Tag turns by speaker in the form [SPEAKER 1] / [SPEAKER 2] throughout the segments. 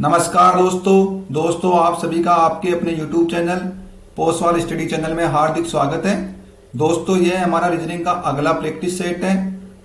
[SPEAKER 1] नमस्कार दोस्तों आप सभी का आपके अपने YouTube channel Postwal study channel में हार्दिक स्वागत है। दोस्तों ये हमारा रीजनिंग का अगला प्रैक्टिस सेट है।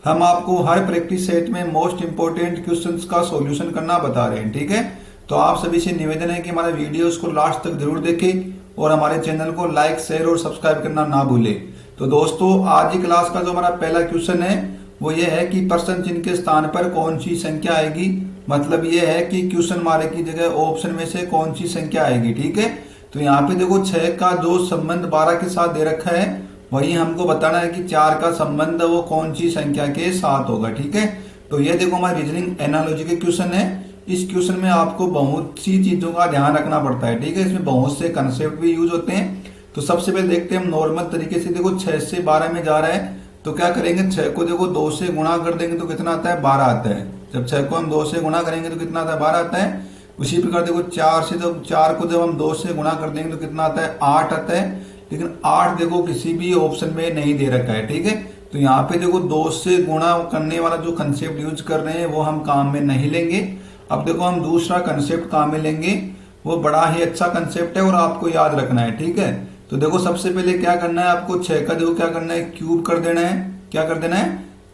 [SPEAKER 1] हम आपको हर प्रैक्टिस सेट में मोस्ट इंपोर्टेंट क्वेश्चंस का सॉल्यूशन करना बता रहे हैं, ठीक है। तो आप सभी से निवेदन है कि हमारे वीडियोस को लास्ट तक जरूर देखें और हमारे चैनल को लाइक, शेयर और सब्सक्राइब करना ना भूले। तो दोस्तों आज की क्लास का जो हमारा पहला क्वेश्चन है वो ये है कि प्रश्न चिन्ह के स्थान पर कौन सी संख्या आएगी। मतलब ये है कि क्वेश्चन मार्क की जगह ऑप्शन में से कौन सी संख्या आएगी, ठीक है। तो यहाँ पे देखो 6 का जो संबंध 12 के साथ दे रखा है वही हमको बताना है कि 4 का संबंध वो कौन सी संख्या के साथ होगा, ठीक है। तो ये देखो हमारे रीजनिंग एनालॉजी के क्वेश्चन है। इस क्वेश्चन में आपको बहुत सी चीजों का ध्यान रखना पड़ता है, ठीक है। इसमें बहुत से कंसेप्ट भी यूज होते हैं। तो सबसे पहले देखते हैं हम नॉर्मल तरीके से। देखो 6 से 12 में जा रहा है तो क्या करेंगे, 6 को देखो 2 से गुणा कर देंगे तो कितना आता है, 12 आता है। जब 6 को हम 2 से गुणा करेंगे तो कितना आता है, 12 आता है। उसी प्रकार देखो 4 को जब हम 2 से गुणा कर देंगे तो कितना आता है, 8 आता है। लेकिन 8 देखो किसी भी ऑप्शन में नहीं दे रखा है, ठीक है। तो यहाँ पे देखो 2 से गुणा करने वाला जो कंसेप्ट यूज कर रहे हैं वो हम काम में नहीं लेंगे। अब देखो हम दूसरा कंसेप्ट काम में लेंगे, वो बड़ा ही अच्छा कंसेप्ट है और आपको याद रखना है, ठीक है। तो देखो सबसे पहले क्या करना है आपको, 6 का देखो क्या करना है, क्यूब कर देना है। क्या कर देना है,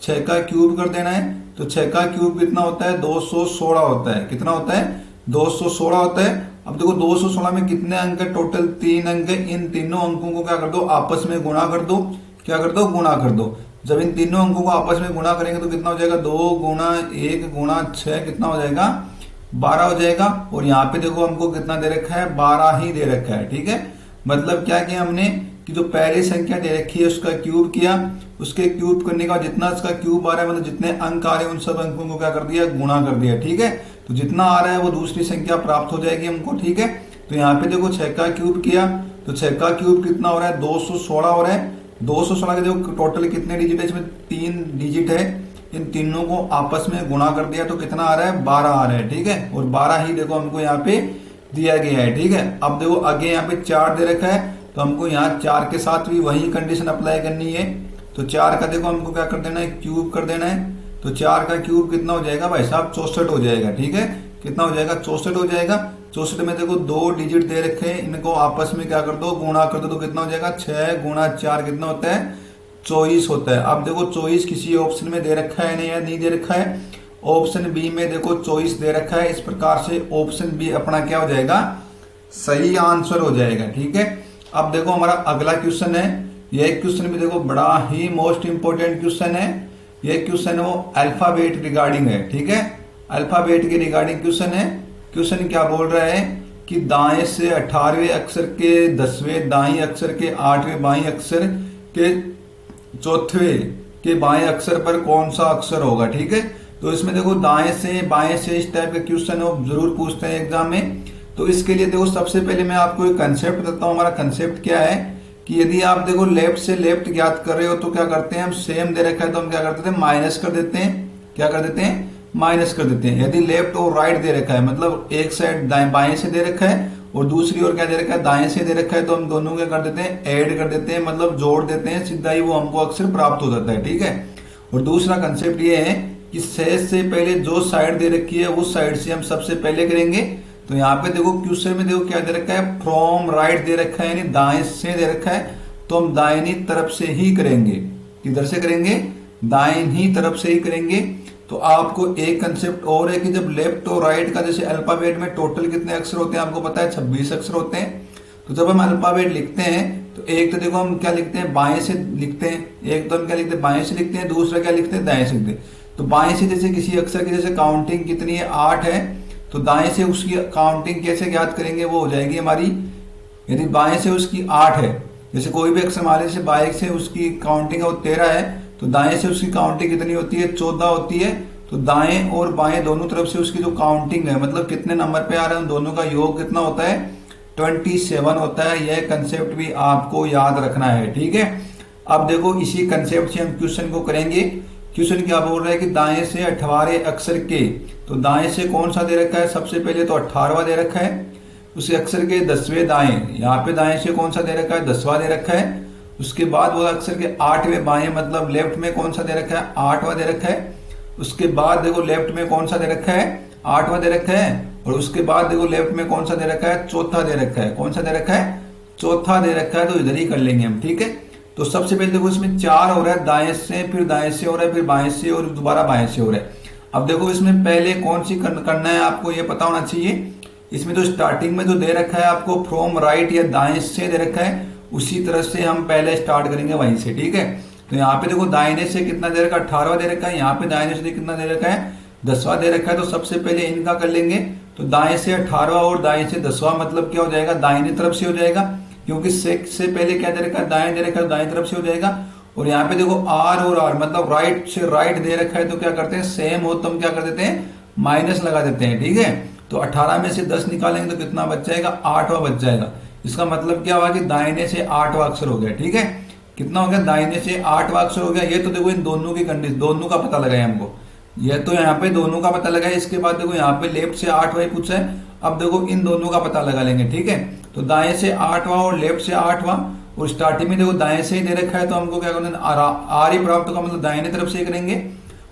[SPEAKER 1] 6 का क्यूब कर देना है। तो 6 का क्यूब कितना होता है, 216 होता है। कितना होता है, 216 होता है। अब देखो 216 में कितने अंक है, टोटल 3 अंक है। इन तीनों अंकों को क्या कर दो, आपस में गुणा कर दो। क्या कर दो, गुणा कर दो। जब इन तीनों अंकों को आपस में गुणा करेंगे तो कितना हो जाएगा, 2 गुणा 1 गुणा 6 कितना हो जाएगा, 12 हो जाएगा। और यहाँ पे देखो हमको कितना दे रखा है, 12 ही दे रखा है, ठीक है। मतलब क्या किया हमने कि जो पहली संख्या दे रखी है उसका क्यूब किया। उसके क्यूब करने का जितना इसका क्यूब आ रहा है, मतलब जितने अंक आ रहे हैं उन सब अंकों को क्या कर दिया, गुणा कर दिया, ठीक है। तो जितना आ रहा है वो दूसरी संख्या प्राप्त हो जाएगी हमको, ठीक है। तो यहाँ पे देखो 6 का क्यूब किया तो 6 का क्यूब कितना हो रहा है, 216 हो रहा है। 216 के देखो टोटल कितने डिजिट है, इसमें 3 डिजिट है। इन तीनों को आपस में गुणा कर दिया तो कितना आ रहा है, 12 आ रहा है, ठीक है। और 12 ही देखो हमको यहाँ पे दिया गया है, ठीक है। अब देखो आगे यहाँ पे 4 दे रखा है तो हमको यहाँ 4 के साथ भी वही कंडीशन अप्लाई करनी है। तो 4 का देखो हमको क्या कर देना है, क्यूब कर देना है। तो 4 का क्यूब कितना हो जाएगा भाई साहब, 64 हो जाएगा, ठीक है। कितना हो जाएगा, 64 हो जाएगा। 64 में देखो 2 डिजिट दे रखे हैं, इनको आपस में क्या कर दो, गुणा कर दो तो कितना हो जाएगा, 6 गुणा 4 कितना होता है, 24 होता है। अब देखो 24 किसी ऑप्शन में दे रखा है नहीं दे रखा है। ऑप्शन बी में देखो 24 दे रखा है। इस प्रकार से ऑप्शन बी अपना क्या हो जाएगा, सही आंसर हो जाएगा, ठीक है। अब देखो हमारा अगला क्वेश्चन है। यह क्वेश्चन भी देखो बड़ा ही मोस्ट इंपोर्टेंट क्वेश्चन है। यह क्वेश्चन है वो अल्फाबेट रिगार्डिंग है, ठीक है। अल्फाबेट के रिगार्डिंग क्वेश्चन है। क्वेश्चन क्या बोल रहा है कि दाएं से 18वें अक्षर के 10वें दाएं अक्षर के 8वें बाएं अक्षर के 4वें के बाएं अक्षर पर कौन सा अक्षर होगा, ठीक है। तो इसमें देखो दाएं से बाएं से इस टाइप का क्वेश्चन हो जरूर पूछते हैं एग्जाम में। तो इसके लिए देखो सबसे पहले मैं आपको एक कंसेप्ट बताता हूँ। हमारा कंसेप्ट क्या है कि यदि आप देखो लेफ्ट से लेफ्ट ज्ञात कर रहे हो तो क्या करते हैं हम, सेम दे रखा है तो हम क्या करते थे, माइनस कर देते हैं। क्या कर देते हैं, माइनस कर देते हैं। यदि लेफ्ट और राइट दे रखा है, मतलब एक साइड दाएं बाएं से दे रखा है और दूसरी ओर क्या दे रखा है, दाएं से दे रखा है, तो हम दोनों क्या कर देते हैं, ऐड कर देते हैं, मतलब जोड़ देते हैं। सीधा ही वो हमको अक्षर प्राप्त हो जाता है, ठीक है। और दूसरा कंसेप्ट ये है कि शेष से पहले जो साइड दे रखी है उस साइड से हम सबसे पहले करेंगे। तो यहाँ पे देखो क्वेश्चन में देखो क्या दे रखा है, फ्रॉम राइट दे रखा है, यानी दाएं से दे रखा है तो हम दाहिनी तरफ से ही करेंगे। किधर से करेंगे, दाहिनी तरफ से ही करेंगे। तो आपको एक कंसेप्ट और है कि जब लेफ्ट और राइट का, जैसे अल्फाबेट में टोटल कितने अक्षर होते हैं आपको पता है, 26 अक्षर होते हैं। तो जब हम अल्फाबेट लिखते हैं तो एक तो देखो हम क्या लिखते हैं, बाएं से लिखते हैं। एक तो हम क्या लिखते हैं, बाएं से लिखते हैं। दूसरा क्या लिखते हैं, दाएं से लिखते हैं। तो बाएं से जैसे किसी अक्षर की जैसे काउंटिंग कितनी है, 8 है, तो दाएं से उसकी काउंटिंग कैसे ज्ञात करेंगे, वो हो जाएगी हमारी, यदि बाएं से उसकी 8 है, जैसे कोई भी अक्षर हमारे से बाएं से उसकी काउंटिंग है वो 13 है, तो दाएं से उसकी काउंटिंग कितनी होती है, 14 होती है। तो दाएं और बाएं दोनों तरफ से उसकी जो काउंटिंग है, मतलब कितने नंबर पे आ रहे हैं, दोनों का योग कितना होता है, 27 होता है। यह कंसेप्ट भी आपको याद रखना है, ठीक है। अब देखो इसी कंसेप्ट से हम क्वेश्चन को करेंगे। क्वेश्चन क्या बोल रहा है कि दाएं से 18वें अक्षर के, तो दाएं से कौन सा दे रखा है, सबसे पहले तो 18वां दे रखा है। उस अक्षर के 10वें दाएं, यहाँ पे दाएं से कौन सा दे रखा है, 10वां दे रखा है। उसके बाद वो अक्षर के 8वें बाएं, मतलब लेफ्ट में कौन सा दे रखा है, 8वां दे रखा है। उसके बाद देखो लेफ्ट में कौन सा दे रखा है, 8वां दे रखा है। और उसके बाद देखो लेफ्ट में कौन सा दे रखा है, चौथा दे रखा है। कौन सा दे रखा है, चौथा दे रखा है, तो इधर ही कर लेंगे हम। ठीक है, तो सबसे पहले देखो इसमें 4 हो रहा है दाएं से, फिर दाएं से हो रहा है, फिर बाएं से और दोबारा बाएं से हो रहा है। अब देखो इसमें पहले कौन सी करना है आपको ये पता होना चाहिए। इसमें जो स्टार्टिंग में जो दे रखा है आपको फ्रॉम राइट या दाएं से दे रखा है, उसी तरह से हम पहले स्टार्ट करेंगे वहीं से। ठीक है, तो यहाँ पे देखो दाहिने से कितना दे रखा है, 18वां दे रखा है। यहाँ पे दाहिने से कितना दे रखा है, 10वां दे रखा है। तो सबसे पहले इनका कर लेंगे। तो दाएं से 18वां और दाएं से 10वां मतलब क्या हो जाएगा, दाहिनी तरफ से हो जाएगा, क्योंकि से पहले क्या दे रखा है, दाएं दे रखा है, दाएं तरफ से हो जाएगा। और यहाँ पे देखो आर और आर मतलब राइट से राइट दे रखा है, तो क्या करते हैं, सेम हो तो हम क्या कर देते हैं, माइनस लगा देते हैं। ठीक है, तो 18 में से 10 निकालेंगे तो कितना बच जाएगा, 8वां बच जाएगा। इसका मतलब क्या हुआ कि दाहिने से 8वां अक्षर हो गया। ठीक है, कितना हो गया, दाहिने से 8वां अक्षर हो गया। ये तो देखो इन दोनों की कंडीशन, दोनों का पता लगाया हमको। ये तो यहाँ पे दोनों का पता लगाया। इसके बाद देखो यहाँ पे लेफ्ट से 8वां पूछा है। अब देखो इन दोनों का पता लगा लेंगे। ठीक है, तो दाएं से 8वां और लेफ्ट से 8वां, और स्टार्टिंग में देखो दाएं से ही दे रखा है, तो हमको क्या करना है, आर ही प्राप्त होगा, मतलब दाहिने तरफ से करेंगे।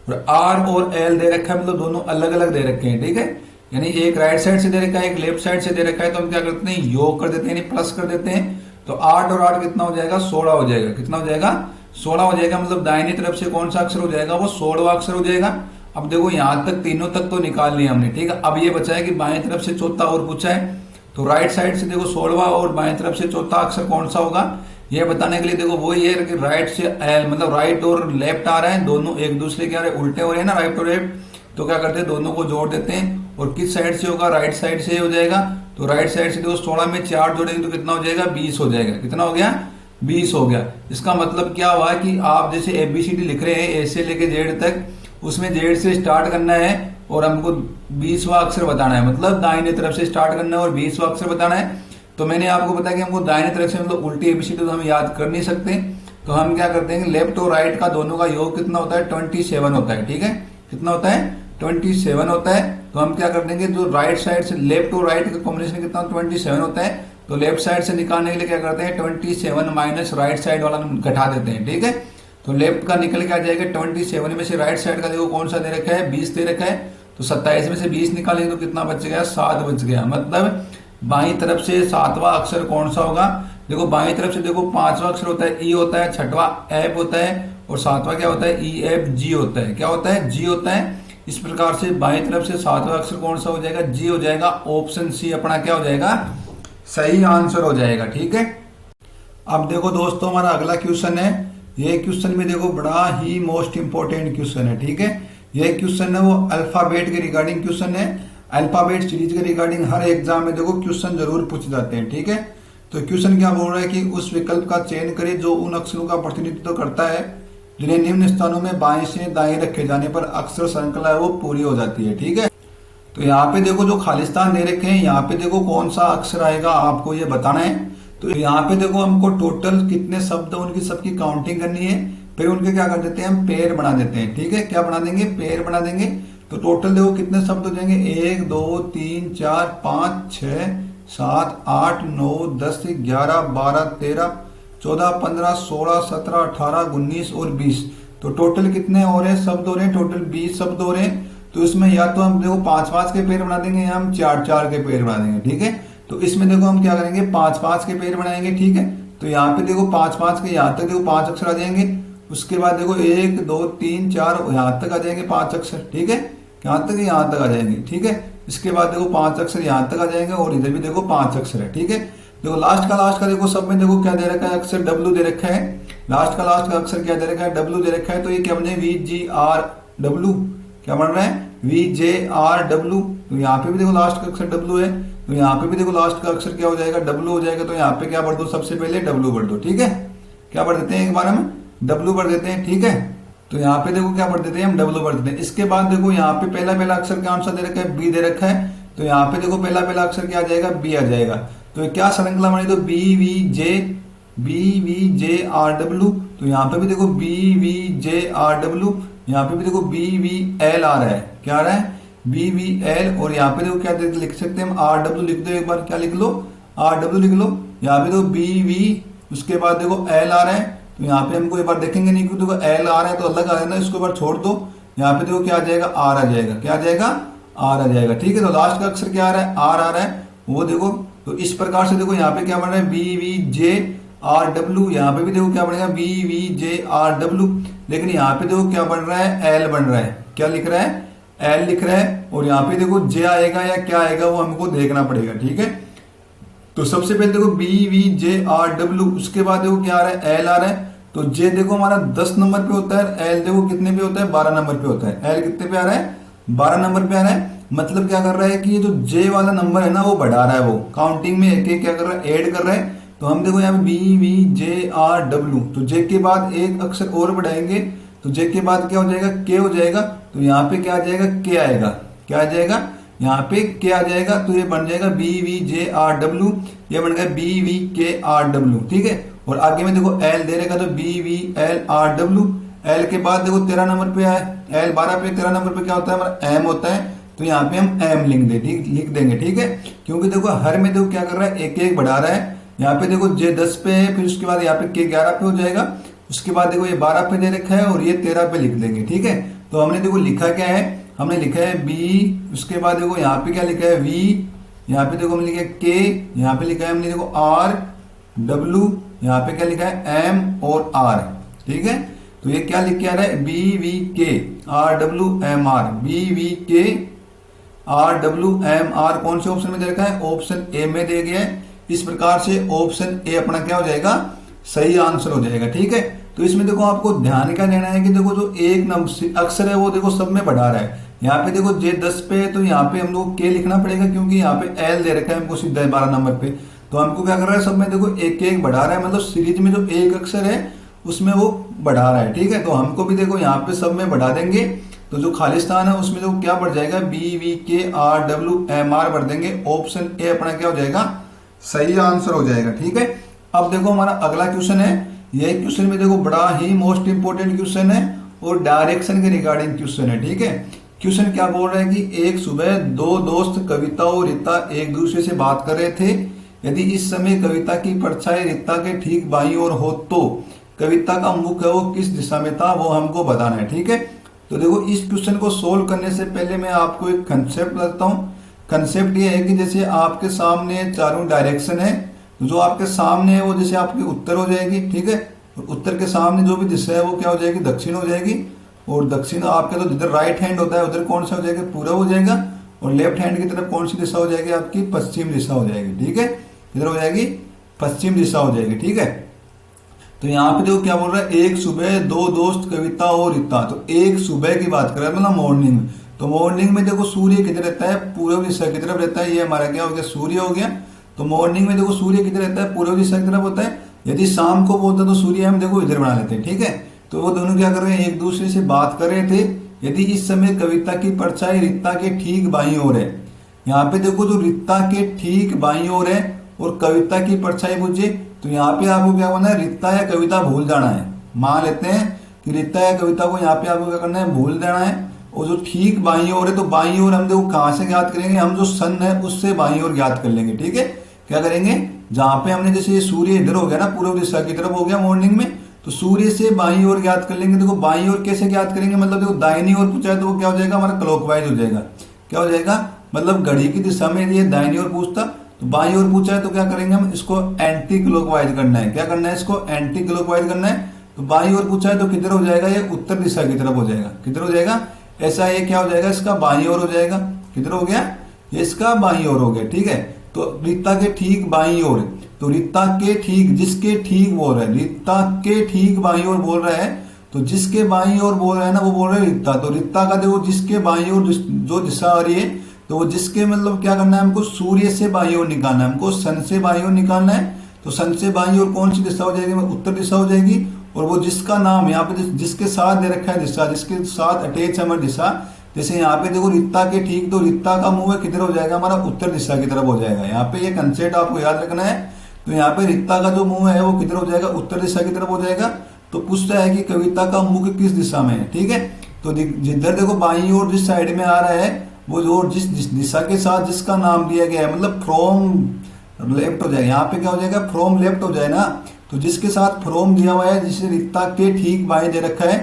[SPEAKER 1] और आर और एल दे रखा है, मतलब दोनों अलग अलग दे रखे हैं। ठीक है, यानी एक राइट साइड से दे रखा है, एक लेफ्ट साइड से दे रखा है, तो हम क्या करते हैं, योग कर देते हैं, यानी प्लस कर देते हैं। तो 8 और 8 कितना हो जाएगा, 16 हो जाएगा। कितना हो जाएगा, 16 हो जाएगा। मतलब दाहिनी तरफ से कौन सा अक्षर हो जाएगा, वो 16वां अक्षर हो जाएगा। अब देखो यहां तक तीनों तक तो निकाल लिया हमने। ठीक है, अब ये बचा है कि बाएं तरफ से चौथा और पूछा है, तो राइट साइड से देखो 16वां और बाएं तरफ से चौथा अक्षर कौन सा होगा, ये बताने के लिए देखो वही है कि राइट से एल, मतलब राइट और लेफ्ट आ रहा है, दोनों एक दूसरे के उल्टे हो रहे हैं ना, राइट और लेफ्ट। तो क्या करते हैं, दोनों को जोड़ देते हैं। और किस साइड से होगा, राइट साइड से हो जाएगा। तो राइट साइड से देखो 16 में 4 जोड़ेंगे तो कितना हो जाएगा, 20 हो जाएगा। कितना हो गया, 20 हो गया। इसका मतलब क्या हुआ कि आप जैसे ABCD लिख रहे हैं ए से लेके जेड तक, उसमें जेड से स्टार्ट करना है और हमको 20वां अक्षर बताना है, मतलब दाहिने तरफ से स्टार्ट करना है और 20वां अक्षर बताना है। तो मैंने आपको बताया कि हमको दाहिने तरफ से मतलब उल्टी ABCD तो हम याद कर नहीं सकते, तो हम क्या करते हैं, लेफ्ट और राइट का दोनों का योग कितना होता है, 27 होता है। ठीक है, कितना होता है, 27 होता है। तो हम क्या कर देंगे, जो राइट साइड से लेफ्ट और राइट का कॉम्बिनेशन कितना 27 होता है, तो लेफ्ट साइड से निकालने के लिए क्या करते हैं, 27 माइनस राइट साइड वाला घटा देते हैं। ठीक है, तो लेफ्ट का निकल के आ जाएगा 27 में से राइट साइड का देखो कौन सा दे रखा है, 20 दे रखा है। तो 27 में से 20 निकालेंगे तो कितना बच गया, 7 बच गया। मतलब बाई तरफ से 7वां अक्षर कौन सा होगा, देखो बाई तरफ से देखो 5वां अक्षर होता है ई होता है, 6वां एफ होता है, और 7वां क्या होता है, EFG होता है। क्या होता है, जी होता है। इस प्रकार से बाई तरफ से 7वां अक्षर कौन सा हो जाएगा, जी हो जाएगा। ऑप्शन सी अपना क्या हो जाएगा, सही आंसर हो जाएगा। ठीक है, अब देखो दोस्तों हमारा अगला क्वेश्चन है। ये क्वेश्चन में देखो बड़ा ही मोस्ट इंपोर्टेंट क्वेश्चन है। ठीक है, ये क्वेश्चन है वो अल्फाबेट के रिगार्डिंग क्वेश्चन है। अल्फाबेट सीरीज के रिगार्डिंग हर एग्जाम में देखो क्वेश्चन जरूर पूछे जाते हैं। ठीक है, तो क्वेश्चन क्या बोल रहा है कि उस विकल्प का चयन करें जो उन अक्षरों का प्रतिनिधित्व करता है जिन्हें निम्न स्थानों में बाएं से दाएं रखे जाने पर अक्षर श्रृंखला है वो पूरी हो जाती है। ठीक है, तो यहाँ पे देखो जो खालिस्तान दे रखे हैं, यहाँ पे देखो कौन सा अक्षर आएगा आपको ये बताना है। तो यहाँ पे देखो हमको टोटल कितने शब्द उनकी सबकी काउंटिंग करनी है, फिर उनके क्या कर देते हैं, हम पेयर बना देते हैं। ठीक है, क्या बना देंगे, पेयर बना देंगे। तो टोटल देखो कितने शब्द हो जाएंगे, 1 2 3 4 5 6 7 8 9 10 11 12 13 14 15 16 17 18 19 और 20। तो टोटल कितने हो रहे हैं, शब्द हो रहे हैं, टोटल 20 शब्द हो रहे हैं। तो इसमें या तो हम देखो 5-5 के पेयर बना देंगे या हम 4-4 के पेयर बना देंगे। ठीक है, तो इसमें देखो हम क्या करेंगे, 5-5 के पेयर बनाएंगे। ठीक है, तो यहाँ पे देखो 5-5 के, यहाँ तक देखो 5 अक्षर आ जाएंगे। उसके बाद देखो 1 2 3 4 यहाँ तक आ जाएंगे 5 अक्षर। ठीक है, यहाँ तक यहाँ तक आ जाएंगे। ठीक है, इसके बाद देखो 5 अक्षर यहाँ तक आ जाएंगे और इधर भी देखो 5 अक्षर है। ठीक है, देखो लास्ट का देखो सब में देखो क्या दे रखा है, अक्षर W दे रखा है। लास्ट का अक्षर क्या दे रखा है, W दे रखा है। तो ये क्या बने, VGRW, क्या बन रहा है, VJRW। तो यहाँ पे भी देखो लास्ट का अक्षर W है, तो यहाँ पे भी देखो लास्ट का अक्षर क्या हो जाएगा, W हो जाएगा। तो यहाँ पे क्या बढ़ दो, सबसे पहले W बढ़ दो। ठीक है, क्या बढ़ देते हैं, एक बार हम W बढ़ देते हैं। ठीक है, तो यहाँ पे देखो क्या बढ़ देते हैं, हम W बढ़ देते हैं। इसके बाद देखो यहाँ पे पहला अक्षर कौन सा दे रखा है, B दे रखा है। तो यहाँ पे देखो पहला अक्षर क्या आ जाएगा, B आ जाएगा। तो क्या श्रृंखला बनी, तो BVJRW। तो यहाँ पे भी देखो BVJRW, यहाँ पे भी देखो BVL आ रहा है। क्या आ रहा है, BVL। और यहाँ पे देखो क्या लिख सकते हैं हम, RW लिख दो, एक बार क्या लिख लो, RW लिख लो। यहाँ पे देखो BV, उसके बाद देखो L आ रहा है। तो यहाँ पे हमको एक बार देखेंगे नहीं, क्योंकि देखो L आ रहा है तो अलग आ रहा है ना, इसको एक बार छोड़ दो। यहाँ पे देखो क्या आ जाएगा, R आ जाएगा। क्या आ जाएगा, आर आ जाएगा। ठीक है, तो लास्ट का अक्षर क्या आ रहा है, आर आ रहा है, वो देखो। तो इस प्रकार से देखो यहाँ पे क्या बन रहा है, B V J R W, यहाँ पे भी देखो क्या बनेगा, B V J R W. लेकिन यहाँ पे देखो क्या बन रहा है, एल बन रहा है, क्या लिख रहा है, एल लिख रहा है। और यहाँ पे देखो जे आएगा या क्या आएगा वो हमको देखना पड़ेगा। ठीक है, तो सबसे पहले देखो B V J R W, उसके बाद देखो क्या आ रहा है, एल आ रहा है। तो जे देखो हमारा 10 नंबर पे होता है, एल देखो कितने पे होता है, 12 नंबर पे होता है। एल कितने पे आ रहा है, 12 नंबर पे आ रहा है। मतलब क्या कर रहा है कि ये जो जे वाला नंबर है ना वो बढ़ा रहा है, वो काउंटिंग में एक एक क्या कर रहा है, ऐड कर रहा है। तो हम देखो यहाँ पे B V J R W, तो जे के बाद एक अक्षर और बढ़ाएंगे तो जे के बाद क्या हो जाएगा, के हो जाएगा। तो यहाँ पे क्या आ जाएगा, के आएगा, क्या आ जाएगा, यहाँ पे क्या आ जाएगा, तो ये बन जाएगा B V J R W, ये बन गया B V K R W. ठीक है, और आगे में देखो एल दे रहेगा तो B V L R W. L के बाद देखो 13 नंबर पे है, एल 12 पे, 13 नंबर पे क्या होता है हमारा, एम होता है। तो यहाँ पे हम एम लिख देंगे। ठीक है, क्योंकि देखो हर में देखो क्या कर रहा है, एक एक बढ़ा रहा है। यहाँ पे देखो जे 10 पे है, फिर उसके बाद यहाँ पे के 11 पे हो जाएगा। उसके बाद देखो ये 12 पे दे रखा है और ये 13 पे लिख देंगे। ठीक है, तो हमने देखो लिखा क्या है, हमने लिखा है बी, उसके बाद देखो यहाँ पे क्या लिखा है, वी, यहाँ पे देखो हमने लिखा है के, यहाँ पे लिखा है हमने देखो आर डब्ल्यू, यहाँ पे क्या लिखा है एम और आर। ठीक है, तो ये क्या लिख के आ रहा है, B V K R W M R, B V K R W M R. कौन से ऑप्शन में दे रखा है, ऑप्शन ए में दे गया है। इस प्रकार से ऑप्शन ए अपना क्या हो जाएगा, सही आंसर हो जाएगा। ठीक है, तो इसमें देखो आपको ध्यान क्या देना है कि देखो जो एक नंबर अक्षर है वो देखो सब में बढ़ा रहा है। यहाँ पे देखो जे 10 पे है तो यहाँ पे हम लोग के लिखना पड़ेगा, क्योंकि यहाँ पे एल दे रखा है हमको सीधा 12 नंबर पे। तो हमको क्या कर रहा है, सब में देखो एक एक बढ़ा रहा है, मतलब सीरीज में जो एक अक्षर है उसमें वो बढ़ा रहा है। ठीक है, तो हमको भी देखो यहाँ पे सब में बढ़ा देंगे, तो जो खाली स्थान है उसमें जो क्या बढ़ जाएगा, B V K R W M are बढ़ देंगे। ऑप्शन ए अपना क्या हो जाएगा, सही आंसर हो जाएगा। ठीक है, अब देखो हमारा अगला क्वेश्चन है, ये क्वेश्चन में देखो बड़ा ही मोस्ट इंपोर्टेंट क्वेश्चन है और डायरेक्शन के रिगार्डिंग क्वेश्चन है। ठीक है, क्वेश्चन क्या बोल रहा है कि एक सुबह दो दोस्त कविता और रीता एक दूसरे से बात कर रहे थे। यदि इस समय कविता की परछाई रीता के ठीक बाईं ओर हो तो कविता का मुख है वो किस दिशा में था, वो हमको बताना है। ठीक है, तो देखो इस क्वेश्चन को सोल्व करने से पहले मैं आपको एक कंसेप्ट बताता हूँ। कंसेप्ट ये है कि जैसे आपके सामने चारों डायरेक्शन है, तो जो आपके सामने है वो जैसे आपकी उत्तर हो जाएगी। ठीक है, और उत्तर के सामने जो भी दिशा है वो क्या हो जाएगी, दक्षिण हो जाएगी। और दक्षिण आपका तो जिधर राइट हैंड होता है उधर कौन सा हो जाएगा, पूर्व हो जाएगा। और लेफ्ट हैंड की तरफ कौन सी दिशा हो जाएगी, आपकी पश्चिम दिशा हो जाएगी। ठीक है, किधर हो जाएगी, पश्चिम दिशा हो जाएगी। ठीक है, तो यहाँ पे देखो क्या बोल रहा है, एक सुबह दो दोस्त कविता और रीता। तो एक सुबह की बात कर रहा है, मतलब मॉर्निंग में। तो मॉर्निंग में देखो सूर्य किधर रहता है, पूर्व दिशा की तरफ रहता है। ये हमारा क्या हो गया, सूर्य हो गया। तो मॉर्निंग में देखो सूर्य किधर रहता है, पूर्व दिशा की तरफ होता है। यदि शाम को बोलता तो सूर्य हम देखो इधर बना लेते हैं। ठीक है, तो वो दोनों क्या कर रहे हैं, एक दूसरे से बात कर रहे थे। यदि इस समय कविता की परछाई रीता के ठीक बाईं ओर है, यहाँ पे देखो जो रीता के ठीक बाईं ओर है और कविता की परछाई पूछे, तो यहाँ पे आपको क्या करना है, रीता या कविता भूल जाना है। मान लेते हैं कि रीता या कविता को यहाँ पे आपको क्या करना है, भूल देना है। और जो ठीक बाईं ओर है, तो बाईं ओर हम देखो कहाँ से ज्ञात करेंगे, हम जो सन है उससे बाईं ओर ज्ञात कर लेंगे। ठीक है, क्या करेंगे, जहां पे हमने जैसे ये सूर्य इधर हो गया ना, पूर्व दिशा की तरफ हो गया मॉर्निंग में, तो सूर्य से बाईं ओर ज्ञात कर लेंगे। देखो बाईं ओर कैसे ज्ञात करेंगे, मतलब देखो दाहिनी ओर पूछा है तो वो क्या हो जाएगा, हमारा क्लॉकवाइज हो जाएगा। क्या हो जाएगा, मतलब घड़ी की दिशा में ये दाहिनी ओर पूछता, तो बाईं ओर पूछा है तो क्या करेंगे हम, इसको एंटी क्लॉकवाइज करना है। क्या करना है, इसको एंटी क्लॉकवाइज करना है। तो बाईं ओर पूछा है तो किधर हो जाएगा, ये उत्तर दिशा की तरफ हो जाएगा। किधर हो जाएगा, ऐसा ये क्या हो जाएगा, इसका बाईं ओर हो जाएगा। किधर हो गया, ये इसका बाईं ओर हो गया। ठीक है, तो रीता के ठीक बाईं ओर, तो रीता के ठीक, जिसके ठीक बोल रहा है, रीता के ठीक बाईं ओर बोल रहा है, तो जिसके बाईं ओर बोल रहा है ना वो बोल रहा है रीता। तो रीता का देखो जिसके बाईं ओर जो दिशा आ रही है, तो वो जिसके मतलब क्या करना है, हमको सूर्य से बाईं ओर निकालना है, हमको सन से बाईं ओर निकालना है। तो सन से बाईं ओर कौन सी दिशा हो जाएगी, उत्तर दिशा हो जाएगी। और वो जिसका नाम यहाँ पे जिसके साथ दे रखा है दिशा, जिसके साथ अटैच है हमारी दिशा, जैसे यहाँ पे देखो रीता के ठीक, तो रीता का मुंह है किधर हो जाएगा, हमारा उत्तर दिशा की तरफ हो जाएगा। यहाँ पे ये कंसेप्ट आपको याद रखना है। तो यहाँ पे रीता का जो मुंह है वो किधर हो जाएगा, उत्तर दिशा की तरफ हो जाएगा। तो पूछता है कि कविता का मुख किस दिशा में है। ठीक है, तो जिधर देखो बाईं ओर जिस साइड में आ रहा है, वो जो जिस दिशा के साथ जिसका नाम दिया गया है, मतलब फ्रॉम लेफ्ट हो जाएगा। यहाँ पे क्या हो जाएगा, फ्रॉम लेफ्ट हो जाए ना। तो जिसके साथ फ्रॉम दिया हुआ है, जिसे रीता के ठीक बाएं दे रखा है,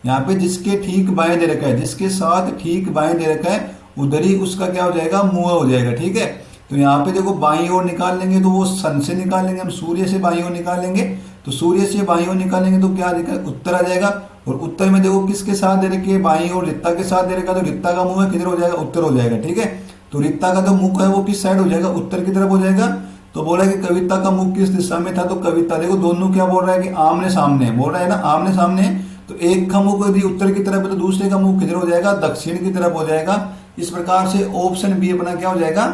[SPEAKER 1] यहाँ पे जिसके ठीक बाएं दे रखा है, जिसके साथ ठीक बाएं दे रखा है, उधर ही उसका क्या हो जाएगा, मुंह हो जाएगा। ठीक है, तो यहाँ पे देखो बाईं ओर निकाल लेंगे तो वो सन से निकालेंगे, हम सूर्य से बाईं ओर निकालेंगे तो सूर्य से बाईं ओर निकालेंगे तो क्या दिखा, उत्तर आ जाएगा। और उत्तर में देखो किसके साथ दे रखी है, बाईं ओर रिक्ता के साथ दे रखा, तो रिक्ता का मुंह है किधर हो जाएगा, उत्तर हो जाएगा। ठीक है, तो रिक्ता का जो मुख है वो किस साइड हो जाएगा, उत्तर की तरफ हो जाएगा। तो बोला कि कविता का मुख किस दिशा में था, तो कविता देखो दोनों क्या बोल रहा है कि आमने सामने बोल रहा है ना, आमने सामने। तो एक का मुख यदि उत्तर की तरफ है तो दूसरे का मुख किधर हो जाएगा, दक्षिण की तरफ हो जाएगा। इस प्रकार से ऑप्शन बी अपना क्या हो जाएगा,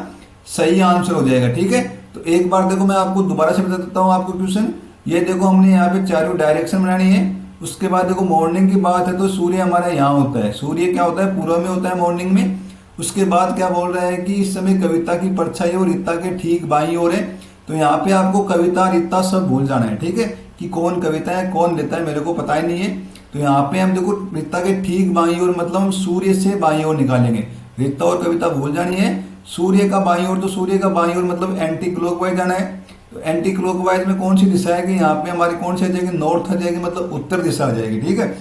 [SPEAKER 1] सही आंसर हो जाएगा। ठीक है, तो एक बार देखो मैं आपको दोबारा से बता देता हूँ आपको क्वेश्चन। ये देखो हमने यहाँ पे चारों डायरेक्शन बनानी है। उसके बाद देखो मॉर्निंग की बात है तो सूर्य हमारा यहाँ होता है, सूर्य क्या होता है, पूर्व में होता है मॉर्निंग में। उसके बाद क्या बोल रहा है कि इस समय कविता की परछाई और रीता के ठीक बाईं ओर है। तो यहाँ पे आपको कविता रीता सब भूल जाना है। ठीक है, कि कौन कविता है कौन लेता है मेरे को पता ही नहीं है। तो यहाँ पे हम देखो रीता के ठीक बाईं ओर मतलब हम सूर्य से बाईं ओर निकालेंगे, रीता और कविता भूल जानी है। सूर्य का बाईं ओर, तो सूर्य का बाईं ओर मतलब एंटी क्लॉकवाइज जाना है। तो एंटी क्लॉकवाइज में कौन सी दिशा है कि यहाँ पे हमारी कौन सी आ जाएगी, नॉर्थ आ जाएगी, मतलब उत्तर दिशा आ जाएगी। ठीक है,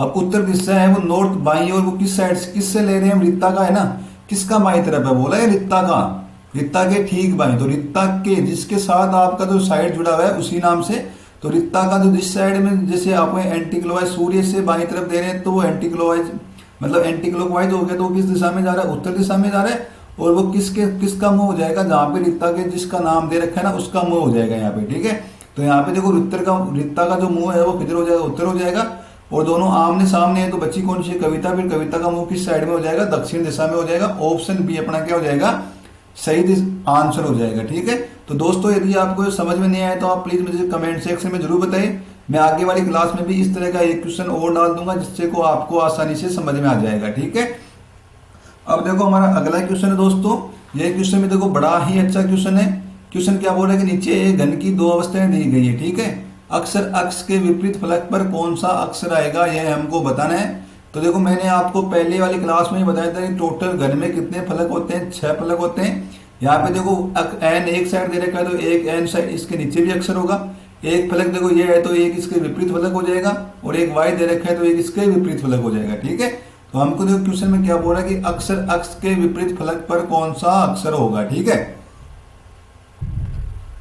[SPEAKER 1] अब उत्तर दिशा है वो नॉर्थ बाईं ओर, वो किस साइड से किससे ले रहे हैं हम, रीता का है ना, किसका बाईं तरफ है, बोला है रीता का, रीता के ठीक बाईं। तो रीता के जिसके साथ आपका जो साइड जुड़ा हुआ है उसी नाम से। तो रीता का जो जिस साइड में जैसे आप एंटी क्लॉकवाइज सूर्य से बाईं तरफ दे रहे हैं तो वो एंटी क्लॉकवाइज मतलब एंटी क्लॉकवाइज हो गया, तो वो किस दिशा में जा रहा है, उत्तर दिशा में जा रहा है। और वो किसका मुंह हो जाएगा, जहां पे रीता के जिसका नाम दे रखा है ना उसका मुंह हो जाएगा यहाँ पे। ठीक है, तो यहाँ पे देखो रीता का जो मुंह है वो किधर हो जाएगा, उत्तर हो जाएगा। और दोनों आमने सामने है तो बच्ची कौन सी कविता, फिर कविता का मुंह किस साइड में हो जाएगा, दक्षिण दिशा में हो जाएगा। ऑप्शन बी अपना क्या हो जाएगा, सही आंसर हो जाएगा। ठीक है, तो दोस्तों यदि आपको समझ में नहीं आया तो आप प्लीज मुझे कमेंट सेक्शन में जरूर बताइए। मैं आगे वाली क्लास में भी इस तरह का एक क्वेश्चन और डाल दूंगा जिससे को आपको आसानी से समझ में आ जाएगा। ठीक है, अब देखो हमारा अगला क्वेश्चन है दोस्तों। ये क्वेश्चन में देखो बड़ा ही अच्छा क्वेश्चन है। क्वेश्चन क्या बोल रहा है कि नीचे एक घन की दो अवस्थाएं दी गई है। ठीक है, अक्षर अक्ष के विपरीत फलक पर कौन सा अक्षर आएगा यह हमको बताना है। तो देखो मैंने आपको पहले वाली क्लास में बताया था कि टोटल घन में कितने फलक होते हैं, 6 फलक होते हैं। यहाँ पे देखो एन एक साइड दे रखा है तो एक एन साइड इसके नीचे भी अक्षर होगा। एक फलक देखो ये है तो एक इसके विपरीत फलक हो जाएगा, और एक वाई दे रखा है तो एक इसके विपरीत फलक हो जाएगा। ठीक है, तो हमको देखो क्वेश्चन में क्या बोल रहा है कि अक्षर अक्ष के विपरीत फलक पर कौन सा अक्षर होगा। ठीक है,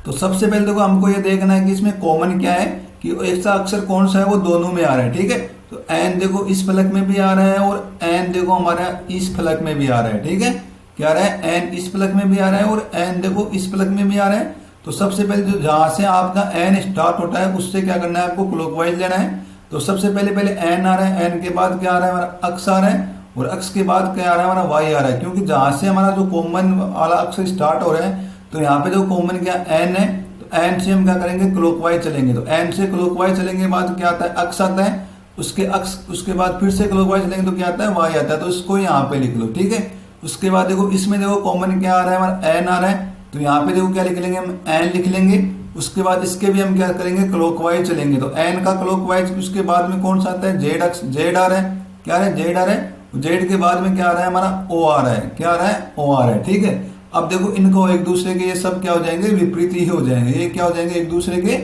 [SPEAKER 1] तो सबसे पहले देखो हमको ये देखना है कि इसमें कॉमन क्या है, कि ऐसा अक्षर कौन सा है वो दोनों में आ रहा है। ठीक है, तो एन देखो इस फलक में भी आ रहा है और एन देखो हमारा इस फलक में भी आ रहा है। ठीक है, क्या आ रहा है, एन इस फलक में भी आ रहा है और एन देखो इस फलक में भी आ रहा है। तो सबसे पहले जो जहां से आपका एन स्टार्ट होता है उससे क्या करना है, आपको क्लॉकवाइज लेना है। तो सबसे पहले एन आ रहा है, एन के बाद क्या आ रहा है हमारा अक्ष आ रहा है, और अक्ष के बाद क्या आ रहा है हमारा वाई आ रहा है। क्योंकि जहां से हमारा जो कॉमन वाला अक्षर स्टार्ट हो रहा है तो यहाँ पे जो कॉमन क्या एन है, तो एन से हम क्या करेंगे, क्लॉकवाइज चलेंगे। तो एन से क्लॉकवाइज चलेंगे बाद क्या आता है, अक्ष आता है, उसके बाद फिर से क्लॉकवाइज चलेंगे तो क्या आता है, वाई आता है। तो इसको यहाँ पे लिख लो। ठीक है, उसके बाद देखो इसमें देखो कॉमन क्या आ रहा है हमारा एन आ रहा है, तो यहाँ पे देखो क्या लिख लेंगे हम, एन लिख लेंगे। उसके बाद इसके भी हम क्या करेंगे, क्लॉकवाइज चलेंगे। तो एन का क्लॉकवाइज उसके बाद में कौन सा आता है, जेड अक्ष, जेड आ रहा है, क्या आ रहा है, जेड आ रहा है। जेड के बाद में क्या आ रहा है हमारा ओ आ रहा है, क्या आ रहा है, ओ आ रहा है। ठीक है, अब देखो इनको एक दूसरे के ये सब क्या हो जाएंगे, विपरीत ही हो जाएंगे। ये क्या हो जाएंगे, एक दूसरे के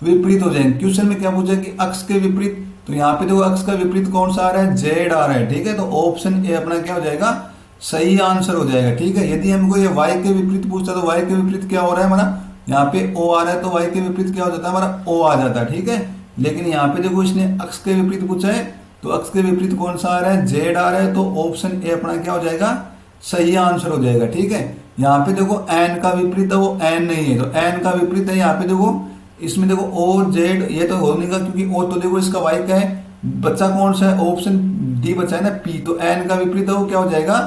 [SPEAKER 1] विपरीत हो जाएंगे। क्वेश्चन में क्या पूछा कि अक्ष के विपरीत, तो यहाँ पे देखो अक्ष का विपरीत कौन सा आ रहा है, जेड आ रहा है। ठीक है, तो ऑप्शन ए अपना क्या हो जाएगा, सही आंसर हो जाएगा। ठीक है, यदि हमको ये y के विपरीत पूछता तो y के विपरीत क्या हो रहा है हमारा, यहाँ पे o आ रहा है तो y के विपरीत क्या हो जाता है हमारा o आ जाता है। ठीक है, लेकिन यहाँ पे देखो इसने अक्ष के विपरीत पूछा है तो अक्ष के विपरीत कौन सा आ रहा है, z आ रहा है। तो ऑप्शन ए अपना क्या हो जाएगा, सही आंसर हो जाएगा। ठीक है, यहाँ पे देखो n का विपरीत है वो n नहीं है, तो n का विपरीत है यहाँ पे देखो, इसमें देखो o z ये तो हो नहीं का, क्योंकि o तो देखो इसका y का है, बच्चा कौन सा है, ऑप्शन डी बचा है ना p, तो n का विपरीत है वो क्या हो जाएगा,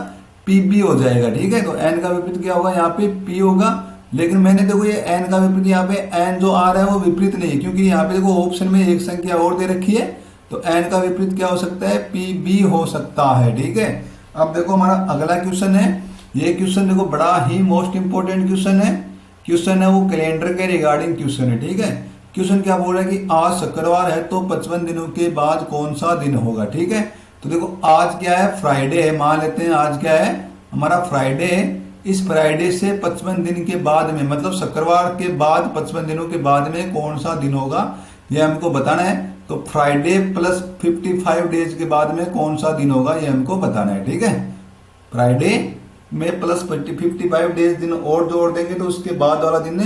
[SPEAKER 1] पी हो जाएगा। ठीक है, तो एन का विपरीत क्या होगा, यहाँ पे पी होगा। लेकिन मैंने देखो ये एन का विपरीत यहाँ पे एन जो आ रहा है वो विपरीत नहीं है, क्योंकि यहाँ पे देखो ऑप्शन में एक संख्या और दे रखी है, तो एन का विपरीत क्या हो सकता है, पी बी हो सकता है। ठीक है, अब देखो हमारा अगला क्वेश्चन है। ये क्वेश्चन देखो बड़ा ही मोस्ट इंपोर्टेंट क्वेश्चन है। क्वेश्चन है वो कैलेंडर के रिगार्डिंग क्वेश्चन है। ठीक है, क्वेश्चन क्या बोल रहा है कि आज शुक्रवार है तो 55 दिनों के बाद कौन सा दिन होगा। ठीक है, तो देखो आज क्या है, फ्राइडे है, मान लेते हैं आज क्या है हमारा, फ्राइडे है। इस फ्राइडे से 55 दिन के बाद में, मतलब शुक्रवार के बाद 55 दिनों के बाद में कौन सा दिन होगा ये हमको बताना है। तो फ्राइडे प्लस 55 डेज के बाद में कौन सा दिन होगा ये हमको बताना है। ठीक है, फ्राइडे में प्लस 55 डेज दिन और जोड़ देंगे तो उसके बाद वाला दिन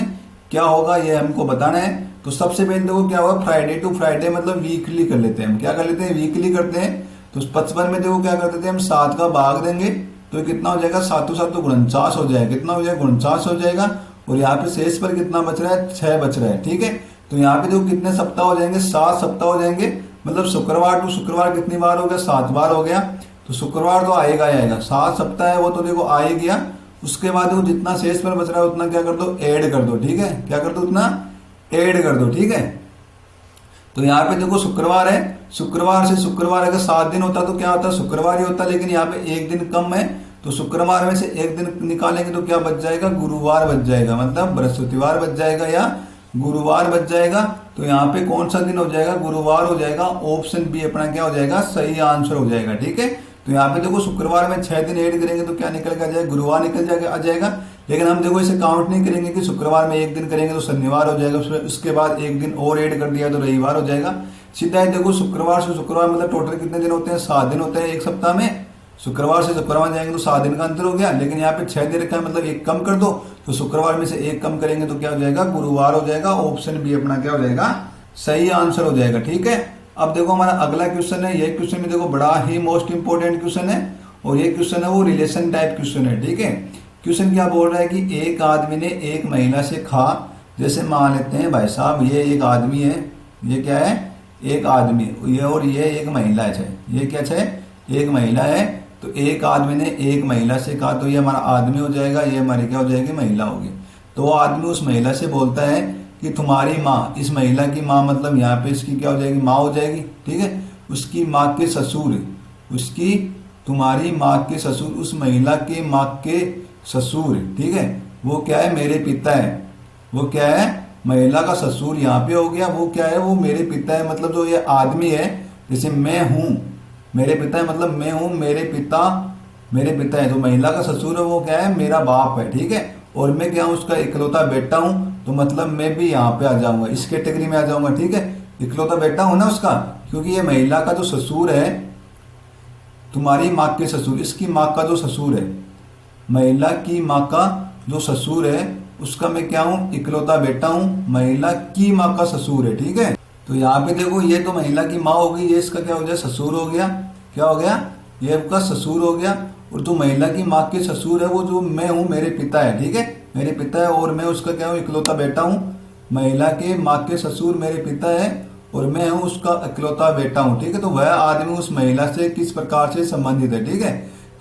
[SPEAKER 1] क्या होगा ये हमको बताना है। तो सबसे पहले देखो क्या होगा, फ्राइडे टू फ्राइडे मतलब वीकली कर लेते हैं हम। क्या कर लेते हैं, वीकली करते हैं। तो 55 में देखो क्या करते थे हम, 7 का भाग देंगे तो कितना हो जाएगा, 7 7 तो 49 हो जाएगा। कितना हो जाएगा, 49 हो जाएगा। और यहाँ पे शेष पर कितना बच रहा है, 6 बच रहा है। ठीक है, तो यहाँ पे देखो कितने सप्ताह हो जाएंगे, 7 सप्ताह हो जाएंगे। मतलब शुक्रवार टू शुक्रवार कितनी बार हो गया, 7 बार हो गया। तो शुक्रवार तो आएगा ही आएगा, 7 सप्ताह है वो तो देखो आ ही गया। उसके बाद देखो जितना शेष पर बच रहा है उतना क्या कर दो, ऐड कर दो। ठीक है, क्या कर दो, उतना ऐड कर दो। ठीक है, तो यहाँ पे देखो शुक्रवार है, शुक्रवार से शुक्रवार अगर 7 दिन होता तो क्या होता, शुक्रवार ही होता। लेकिन यहाँ पे एक दिन कम है तो शुक्रवार में से एक दिन निकालेंगे तो क्या बच जाएगा, गुरुवार बच जाएगा। मतलब बृहस्पतिवार बच जाएगा या गुरुवार बच जाएगा। तो यहाँ पे कौन सा दिन हो जाएगा, गुरुवार हो जाएगा। ऑप्शन बी अपना क्या हो जाएगा, सही आंसर हो जाएगा। ठीक है, तो यहाँ पे देखो शुक्रवार में 6 दिन ऐड करेंगे तो क्या निकल के आ जाएगा, गुरुवार निकल जाएगा आ जाएगा। लेकिन हम देखो इसे काउंट नहीं करेंगे कि शुक्रवार में एक दिन करेंगे तो शनिवार हो जाएगा, उसके बाद एक दिन और ऐड कर दिया तो रविवार हो जाएगा। सीधा ही देखो शुक्रवार से शुक्रवार मतलब टोटल कितने दिन होते हैं, 7 दिन होते हैं एक सप्ताह में। शुक्रवार से शुक्रवार जाएंगे तो 7 दिन का अंतर हो गया। लेकिन यहाँ पे 6 दिन रखा है मतलब एक कम कर दो, तो शुक्रवार में से एक कम करेंगे तो क्या हो जाएगा, गुरुवार हो जाएगा। ऑप्शन बी अपना क्या हो जाएगा, सही आंसर हो जाएगा। ठीक है, अब देखो हमारा अगला क्वेश्चन है। ये क्वेश्चन भी देखो बड़ा ही मोस्ट इंपोर्टेंट क्वेश्चन है और ये क्वेश्चन है वो रिलेशन टाइप क्वेश्चन है। ठीक है, क्वेश्चन क्या बोल रहा है कि एक आदमी ने एक महिला से कहा, जैसे मान लेते हैं भाई साहब ये एक आदमी है, ये क्या है, एक आदमी, ये और ये एक महिला है, ये क्या है, एक महिला है। तो एक आदमी ने एक महिला से कहा, तो ये हमारा आदमी हो जाएगा, ये हमारी क्या हो जाएगी, महिला होगी। तो वो आदमी उस महिला से बोलता है कि तुम्हारी माँ, इस महिला की माँ मतलब यहाँ पे इसकी क्या हो जाएगी, माँ हो जाएगी। ठीक है, उसकी माँ के ससुर, उसकी तुम्हारी माँ के ससुर, उस महिला के माँ के ससुर, ठीक है, वो क्या है, मेरे पिता है। वो क्या है, महिला का ससुर यहाँ पे हो गया, वो क्या है, वो मेरे पिता है। मतलब जो ये आदमी है, जैसे मैं हूँ, मेरे पिता है मतलब मैं हूँ, मेरे पिता है। तो महिला का ससुर है वो क्या है, मेरा बाप है। ठीक है, और मैं क्या हूँ, उसका इकलौता बेटा हूँ। तो मतलब मैं भी यहाँ पे आ जाऊंगा, इस कैटेगरी में आ जाऊंगा। ठीक है, इकलौता बेटा हूं ना उसका, क्योंकि ये महिला का जो ससुर है, तुम्हारी माँ के ससुर, इसकी माँ का जो ससुर है, महिला की माँ का जो ससुर है उसका मैं क्या हूँ, इकलौता बेटा हूँ। महिला की माँ का ससुर है। ठीक है, तो यहाँ पे देखो ये तो महिला की माँ हो गई, ये इसका क्या हो गया, ससुर हो गया। क्या हो गया, ये आपका ससुर हो गया। और जो महिला की माँ के ससुर है वो जो मैं हूँ, मेरे पिता है। ठीक है, मेरे पिता है और मैं उसका क्या हूँ, इकलौता बेटा हूँ। महिला के माँ के ससुर मेरे पिता है और मैं हूँ उसका इकलौता बेटा हूँ। ठीक है, तो वह आदमी उस महिला से किस प्रकार से संबंधित है। ठीक है,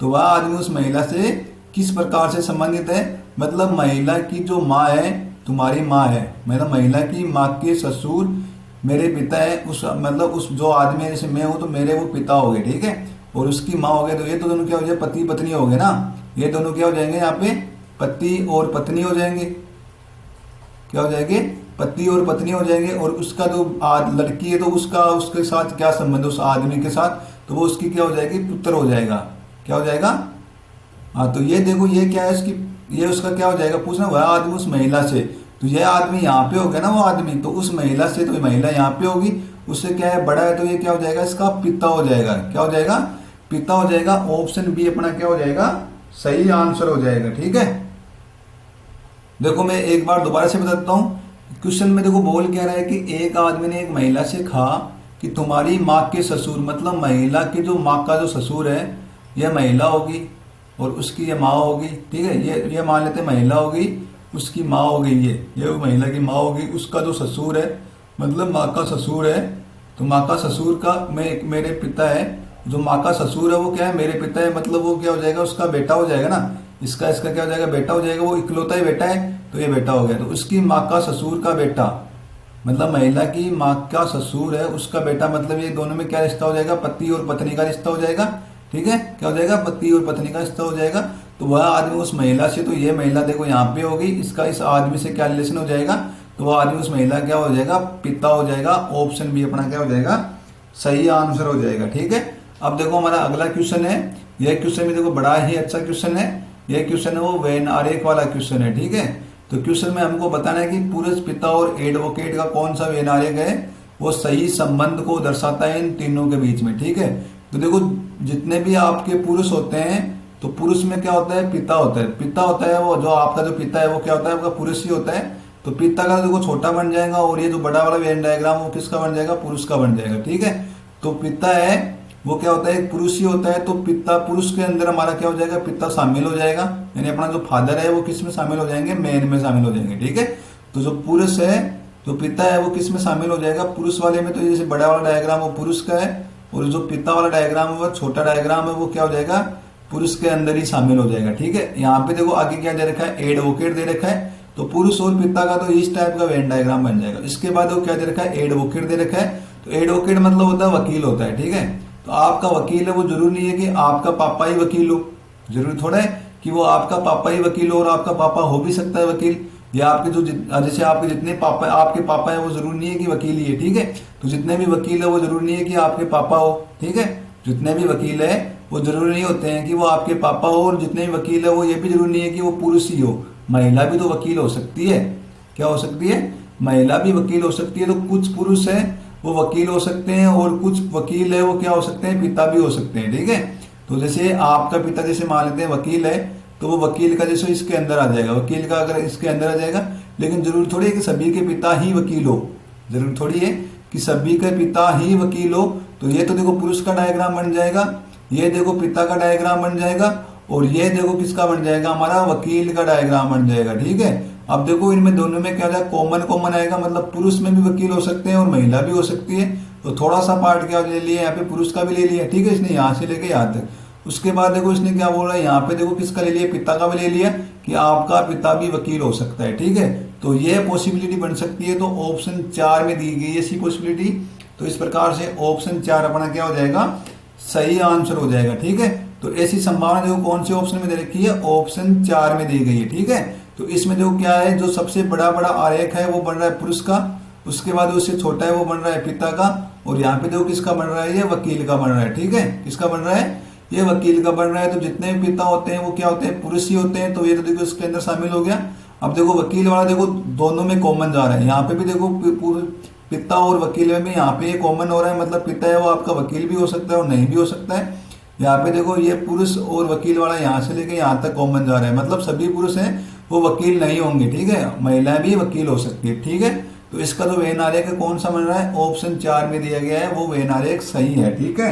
[SPEAKER 1] तो वह आदमी उस महिला से किस प्रकार से संबंधित है, मतलब महिला की जो माँ है, तुम्हारी माँ है, मतलब महिला की माँ के ससुर मेरे पिता है। उस मतलब उस जो आदमी है, जैसे मैं हूँ तो मेरे वो पिता हो गए। ठीक है, और उसकी माँ हो गए, तो ये तो दोनों क्या हो जाए, पति पत्नी हो गए ना। ये दोनों क्या हो जाएंगे, यहाँ पे पति और पत्नी हो जाएंगे। क्या हो जाएंगे, पति और पत्नी हो जाएंगे। और उसका जो लड़की है तो उसका उसके साथ क्या संबंध, उस आदमी के साथ, तो वो उसकी क्या हो जाएगी, पुत्र हो जाएगा। क्या हो जाएगा, हाँ। तो ये देखो ये क्या है, इसकी ये उसका क्या हो जाएगा, पूछना वह आदमी उस महिला से। तो यह आदमी यहाँ पे हो गया ना, वो आदमी, तो उस महिला से, तो महिला यहाँ पे होगी, उससे क्या है, बड़ा है, तो ये क्या हो जाएगा, इसका पिता हो जाएगा। क्या हो जाएगा, पिता हो जाएगा। ऑप्शन बी अपना क्या हो जाएगा, सही आंसर हो जाएगा। ठीक है, देखो मैं एक बार दोबारा से बताता हूँ। क्वेश्चन में देखो बोल क्या रहा है कि एक आदमी ने एक महिला से कहा कि तुम्हारी माँ के ससुर, मतलब महिला की जो माँ का जो ससुर है, यह महिला होगी और उसकी ये माँ होगी। ठीक है, ये मान लेते महिला होगी, उसकी माँ हो गई, ये महिला की माँ होगी। उसका जो ससुर है, मतलब माँ का ससुर है, तो माँ का ससुर का मेरे पिता है। जो माँ का ससुर है वो क्या है, मेरे पिता है, मतलब वो क्या हो जाएगा, उसका बेटा हो जाएगा ना। इसका क्या हो जाएगा, बेटा हो जाएगा। वो इकलौता ही बेटा है तो ये बेटा हो गया। तो उसकी माँ का ससुर का बेटा, मतलब महिला की माँ का ससुर है, उसका बेटा, मतलब ये दोनों में क्या रिश्ता हो जाएगा, पति और पत्नी का रिश्ता हो जाएगा। ठीक है, क्या हो जाएगा, पति और पत्नी का रिश्ता हो जाएगा। तो वह आदमी उस महिला से, तो ये महिला देखो यहाँ पे होगी, इसका इस आदमी से क्या रिलेशन हो जाएगा, तो वह आदमी उस महिला क्या हो जाएगा, पिता हो जाएगा। ऑप्शन बी अपना क्या हो जाएगा, सही आंसर हो जाएगा। ठीक है, अब देखो हमारा अगला क्वेश्चन है। यह क्वेश्चन भी देखो बड़ा ही अच्छा क्वेश्चन है। यह क्वेश्चन है वो वेन आरेख वाला क्वेश्चन है। ठीक है, तो क्वेश्चन में हमको बताना है कि पुरुष, पिता और एडवोकेट का कौन सा वेन आरेख है वो सही संबंध को दर्शाता है इन तीनों के बीच में। ठीक है, तो देखो जितने भी आपके पुरुष होते हैं तो पुरुष में क्या होता है, पिता होता है। पिता होता है वो जो आपका जो पिता है वो क्या होता है, आपका पुरुष ही होता है। तो पिता का देखो छोटा बन जाएगा और ये जो बड़ा वाला वेन डायग्राम वो किसका बन जाएगा, पुरुष का बन जाएगा। ठीक है, तो पिता है वो क्या होता है, एक पुरुष ही होता है। तो पिता, पुरुष के अंदर हमारा क्या हो जाएगा, पिता शामिल हो जाएगा, यानी अपना जो फादर है वो किस में शामिल हो जाएंगे, मैन में शामिल हो जाएंगे। ठीक है, तो जो पुरुष है, जो पिता है वो किस में शामिल हो जाएगा, पुरुष वाले में। तो जैसे बड़ा वाला डायग्राम वो पुरुष का है और जो पिता वाला डायग्राम है वो छोटा डायग्राम है वो क्या हो जाएगा, पुरुष के अंदर ही शामिल हो जाएगा। ठीक है, यहाँ पे देखो आगे क्या दे रखा है, एडवोकेट दे रखा है। तो पुरुष और पिता का तो इस टाइप का वेन डायग्राम बन जाएगा। इसके बाद वो क्या दे रखा है, एडवोकेट दे रखा है। तो एडवोकेट मतलब होता है वकील होता है। ठीक है, तो आपका वकील है वो जरूरी नहीं है कि आपका पापा ही वकील हो, जरूरी थोड़ा है कि वो आपका पापा ही वकील हो, और आपका पापा हो भी सकता है वकील, या आपके जो जैसे आपके जितने पापा, आपके पापा है वो जरूरी नहीं है कि वकील ही है। ठीक है, तो जितने भी वकील है वो जरूरी नहीं है कि आपके पापा हो। ठीक है, जितने भी वकील है वो जरूरी नहीं होते हैं कि वो आपके पापा हो, और जितने भी वकील है वो ये भी जरूरी नहीं है कि वो पुरुष ही हो, महिला भी तो वकील हो सकती है। क्या हो सकती है, महिला भी वकील हो सकती है। तो कुछ पुरुष है वो वकील हो सकते हैं और कुछ वकील है वो क्या हो सकते हैं, पिता भी हो सकते हैं। ठीक है, तो जैसे आपका पिता जैसे मान लेते हैं वकील है, तो वो वकील का जैसे इसके अंदर आ जाएगा, वकील का अगर इसके अंदर आ जाएगा। लेकिन जरूरी थोड़ी है कि सभी के पिता ही वकील हो, जरूरी थोड़ी है कि सभी के पिता ही वकील हो। तो ये तो देखो पुरुष का डायग्राम बन जाएगा, ये देखो पिता का डायग्राम बन जाएगा, और ये देखो किसका बन जाएगा, हमारा वकील का डायग्राम बन जाएगा। ठीक है, अब देखो इनमें दोनों में क्या जाएगा, कॉमन कॉमन आएगा, मतलब पुरुष में भी वकील हो सकते हैं और महिला भी हो सकती है। तो थोड़ा सा पार्ट क्या ले लिया यहाँ पे, पुरुष का भी ले लिया। ठीक है, इसने यहाँ से लेके यहाँ तक। उसके बाद देखो इसने क्या बोला, यहाँ पे देखो किसका ले लिया, पिता का भी ले लिया कि आपका पिता भी वकील हो सकता है। ठीक है, तो ये पॉसिबिलिटी बन सकती है। तो ऑप्शन 4 में दी गई ऐसी पॉसिबिलिटी। तो इस प्रकार से ऑप्शन 4 अपना क्या हो जाएगा, सही आंसर हो जाएगा। ठीक है, तो ऐसी संभावना देखो कौन से ऑप्शन में दे रखी है, ऑप्शन 4 में दी गई है। ठीक है, तो इसमें देखो क्या है, जो सबसे बड़ा बड़ा आरेख है वो बन रहा है पुरुष का, उसके बाद उससे छोटा है वो बन रहा है पिता का, और यहाँ पे देखो किसका बन रहा है, ये वकील का बन रहा है। ठीक है, किसका बन रहा है, ये वकील का बन रहा है। तो जितने भी पिता होते हैं वो क्या होते हैं, पुरुष ही होते हैं। तो ये तो देखो इसके अंदर शामिल हो गया। अब देखो वकील वाला देखो दोनों में कॉमन जा रहा है, यहाँ पे भी देखो पिता और वकील में भी यहाँ पे कॉमन हो रहा है, मतलब पिता है वो आपका वकील भी हो सकता है और नहीं भी हो सकता है। यहाँ पे देखो ये पुरुष और वकील वाला यहाँ से लेके यहाँ तक कॉमन जा रहा है, मतलब सभी पुरुष हैं वो वकील नहीं होंगे। ठीक है, महिलाएं भी वकील हो सकती है। ठीक है, तो इसका जो वेन आरेख कौन सा बन रहा है, ऑप्शन 4 में दिया गया है, वो वेन आरेख सही है। ठीक है,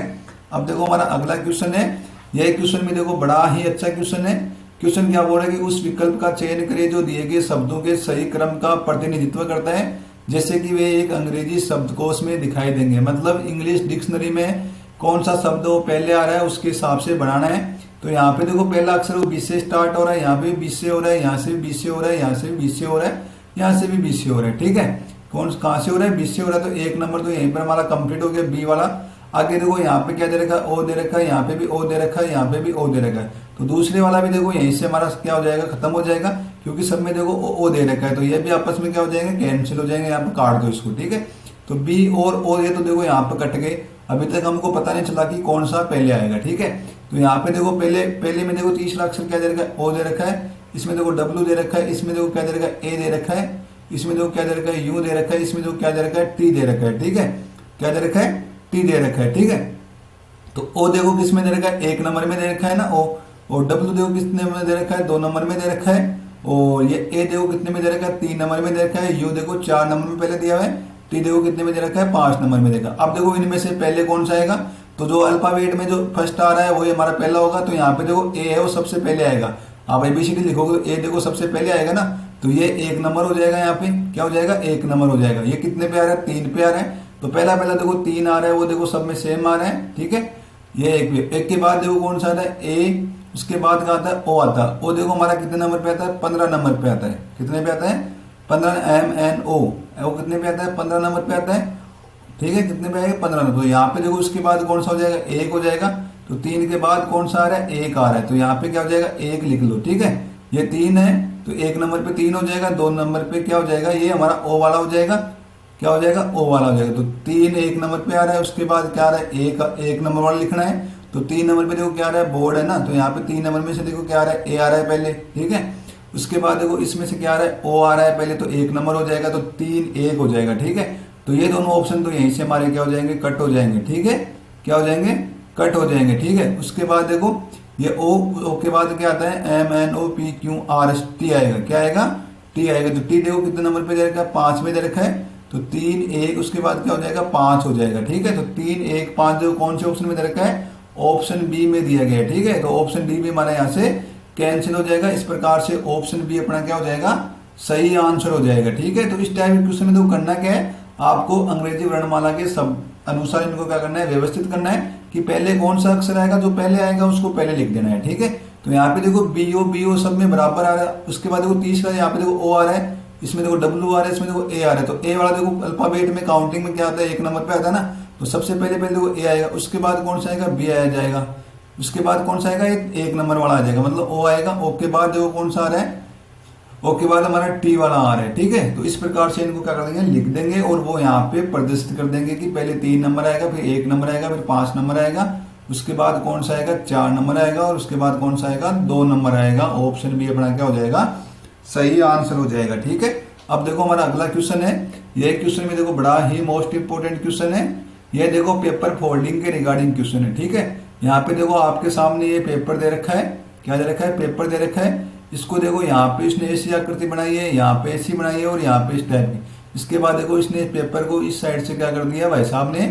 [SPEAKER 1] अब देखो हमारा अगला क्वेश्चन है, यह क्वेश्चन भी देखो बड़ा ही अच्छा क्वेश्चन है। क्वेश्चन क्या बोल रहा है कि उस विकल्प का चयन करें जो दिए गए शब्दों के सही क्रम का प्रतिनिधित्व करता है, जैसे कि वे एक अंग्रेजी शब्दकोश में दिखाई देंगे। मतलब इंग्लिश डिक्शनरी में कौन सा शब्द वो पहले आ रहा है उसके हिसाब से बनाना है। तो यहाँ पे देखो पहला अक्षर वो बी से स्टार्ट हो रहा है, यहाँ पे बी से हो रहा है, यहाँ से भी बी से हो रहा है, यहाँ से भी बी से हो रहा है, यहाँ से भी बी से हो रहा है। ठीक है, कौन कहाँ से हो रहा है, बी से हो रहा है। तो एक नंबर तो यहीं पर हमारा कंप्लीट हो गया, बी वाला। आगे देखो यहाँ पे क्या दे रखा है, ओ दे रखा है, यहाँ पे भी ओ दे रखा है, यहाँ पे भी ओ दे रखा है। तो दूसरे वाला भी देखो यहीं से हमारा क्या हो जाएगा, खत्म हो जाएगा, क्योंकि सब में देखो ओ दे रखा है। तो ये भी आपस में क्या हो जाएंगे, कैंसिल हो जाएंगे, यहाँ पे काट दो इसको। ठीक है, तो बी और ओ ये तो देखो यहाँ पे कट गए, अभी तक हमको पता नहीं चला कि कौन सा पहले आएगा। ठीक है, तो यहाँ पे देखो पहले में देखो तीसरा अक्षर क्या दे रखा है, ओ दे रखा है, इसमें देखो डब्ल्यू दे रखा है, इसमें देखो क्या दे रखा है, ए दे रखा है, इसमें देखो क्या दे रखा है, यू दे रखा है, इसमें देखो क्या दे रखा है, टी दे रखा है। ठीक है, क्या दे रखा है, टी दे रखा है। ठीक है, तो ओ देखो किस में दे रखा है, 1 नंबर में दे रखा है ना ओ, और डब्ल्यू देखो कितने में दे रखा है, 2 नंबर में दे रखा है, और ये ए देखो कितने में दे रखा है, 3 नंबर में दे रखा है, यू देखो 4 नंबर में पहले दिया हुआ है, टी देखो कितने में दे रखा है, 5 नंबर में देखा। अब देखो इनमें से पहले कौन सा आएगा, तो जो अल्फाबेट में जो फर्स्ट आ रहा है वही हमारा पहला होगा। तो यहाँ पे देखो ए है वो सबसे पहले आएगा, आप एबीसीडी लिखोगे तो ए देखो सबसे पहले आएगा ना, तो ये 1 नंबर हो जाएगा। यहाँ पे क्या हो जाएगा, 1 नंबर हो जाएगा। ये कितने पे आ रहा है, 3 पे आ रहा है। तो पहला देखो 3 आ रहा है, वो देखो सब में सेम आ रहा है। ठीक है, ये एक के बाद देखो कौन सा आता है, ए, उसके बाद क्या आता है, ओ आता है। ओ देखो हमारा कितने नंबर पे आता है, 15 नंबर पे आता है। कितने पे आता है, 15, MNO, वो कितने पे आता है, 15 नंबर पे आता है। ठीक है, कितने पे आएगा, 15 नंबर। तो यहाँ पे देखो उसके बाद कौन सा हो जाएगा, 1 हो जाएगा। तो 3 के बाद कौन सा आ रहा है, 1 आ रहा है, तो यहाँ पे क्या हो जाएगा, 1 लिख लो। ठीक है, ये 3 है तो 1 नंबर पे 3 हो जाएगा, 2 नंबर पे क्या हो जाएगा, ये हमारा ओ वाला हो जाएगा। क्या हो जाएगा, ओ वाला हो जाएगा। तो 3 1 नंबर पे आ रहा है, उसके बाद क्या आ रहा है, 1 नंबर वाला लिखना है। तो 3 नंबर पे देखो क्या आ रहा है, बोर्ड है ना, तो यहाँ पे 3 नंबर में से देखो क्या आ रहा है, ए आ रहा है पहले। ठीक है, उसके बाद देखो इसमें से क्या आ रहा है, ओ आ रहा है पहले, तो 1 नंबर हो जाएगा, तो 3 1 हो जाएगा। ठीक है, तो ये दोनों ऑप्शन तो यहीं से हमारे क्या हो जाएंगे, कट हो जाएंगे। ठीक है, क्या हो जाएंगे, कट हो जाएंगे। ठीक है, उसके बाद देखो ये ओ के बाद क्या आता है, MNOPQRST आएगा, क्या आएगा, टी आएगा। तो टी देखो कितने नंबर पे दे रखा है, 5 में दे रखा है, तो 3 1 उसके बाद क्या हो जाएगा, 5 हो जाएगा। ठीक है, तो 3 1 5 जो कौन से ऑप्शन में दे रखा है, ऑप्शन बी में दिया गया है। ठीक है, तो ऑप्शन डी भी हमारा यहाँ से कैंसिल हो जाएगा। इस प्रकार से ऑप्शन बी अपना क्या हो जाएगा, सही आंसर हो जाएगा। ठीक है, तो इस टाइप के क्वेश्चन में देखो करना क्या है, आपको अंग्रेजी वर्णमाला के सब अनुसार इनको क्या करना है, व्यवस्थित करना है कि पहले कौन सा अक्षर आएगा, जो पहले आएगा उसको पहले लिख देना है। ठीक है, तो यहाँ पे देखो बी ओ सब में बराबर आ रहा है। उसके बाद देखो तीसरा यहाँ पे देखो ओ आ रहा है, इसमें देखो डब्ल्यू आ रहा है, इसमें देखो ए आ रहा है। तो ए वाला देखो अल्फाबेट में काउंटिंग में क्या आता है, 1 नंबर पे आता है ना, तो सबसे पहले देखो ए आएगा, उसके बाद कौन सा आएगा, बी आ जाएगा, उसके बाद कौन सा आएगा, 1 नंबर वाला आ जाएगा, मतलब ओ आएगा। ओ के बाद देखो कौन सा आ रहा है, ओ के बाद हमारा टी वाला आ रहा है। ठीक है, तो इस प्रकार से इनको क्या कर देंगे, लिख देंगे और वो यहाँ पे प्रदर्शित कर देंगे कि पहले 3 नंबर आएगा, फिर 1 नंबर आएगा, फिर 5 नंबर आएगा, उसके बाद कौन सा आएगा, 4 नंबर आएगा, और उसके बाद कौन सा आएगा, 2 नंबर आएगा। ऑप्शन बी अपना क्या हो जाएगा, सही आंसर हो जाएगा। ठीक है, अब देखो हमारा अगला क्वेश्चन है, ये क्वेश्चन में देखो बड़ा ही मोस्ट इंपोर्टेंट क्वेश्चन है। ये देखो पेपर फोल्डिंग के रिगार्डिंग क्वेश्चन है। ठीक है, यहाँ पे देखो आपके सामने ये पेपर दे रखा है, क्या दे रखा है, पेपर दे रखा है। इसको देखो यहाँ पे इसने ऐसी आकृति बनाई है, यहाँ पे ऐसी बनाई है, और यहाँ पे इस टाइप की। इसके बाद देखो इसने पेपर को इस साइड से क्या कर दिया, भाई साहब ने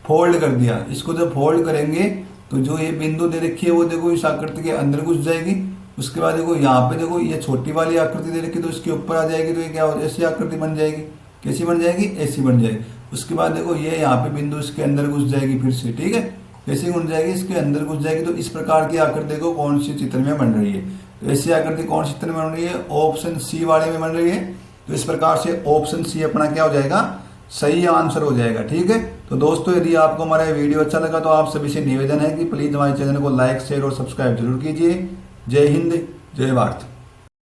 [SPEAKER 1] फोल्ड कर दिया। इसको जब फोल्ड करेंगे तो जो ये बिंदु दे रखी है वो देखो इस आकृति के अंदर घुस जाएगी। उसके बाद देखो यहाँ पे देखो ये छोटी वाली आकृति दे रखी है, तो इसके ऊपर आ जाएगी, तो ये क्या हो, ऐसी आकृति बन जाएगी। कैसी बन जाएगी, ऐसी बन जाएगी। उसके बाद देखो ये यहाँ पे बिंदु इसके अंदर घुस जाएगी फिर से। ठीक है, कैसी घुस जाएगी, इसके अंदर घुस जाएगी। तो इस प्रकार की आकृति देखो कौन सी चित्र में बन रही है, तो ऐसी आकृति कौन सी चित्र में बन रही है, ऑप्शन सी वाले में बन रही है। तो इस प्रकार से ऑप्शन सी अपना क्या हो जाएगा, सही आंसर हो जाएगा। ठीक है, तो दोस्तों यदि आपको हमारा वीडियो अच्छा लगा तो आप सभी से निवेदन है कि प्लीज हमारे चैनल को लाइक शेयर और सब्सक्राइब जरूर कीजिए। जय हिंद, जय भारत।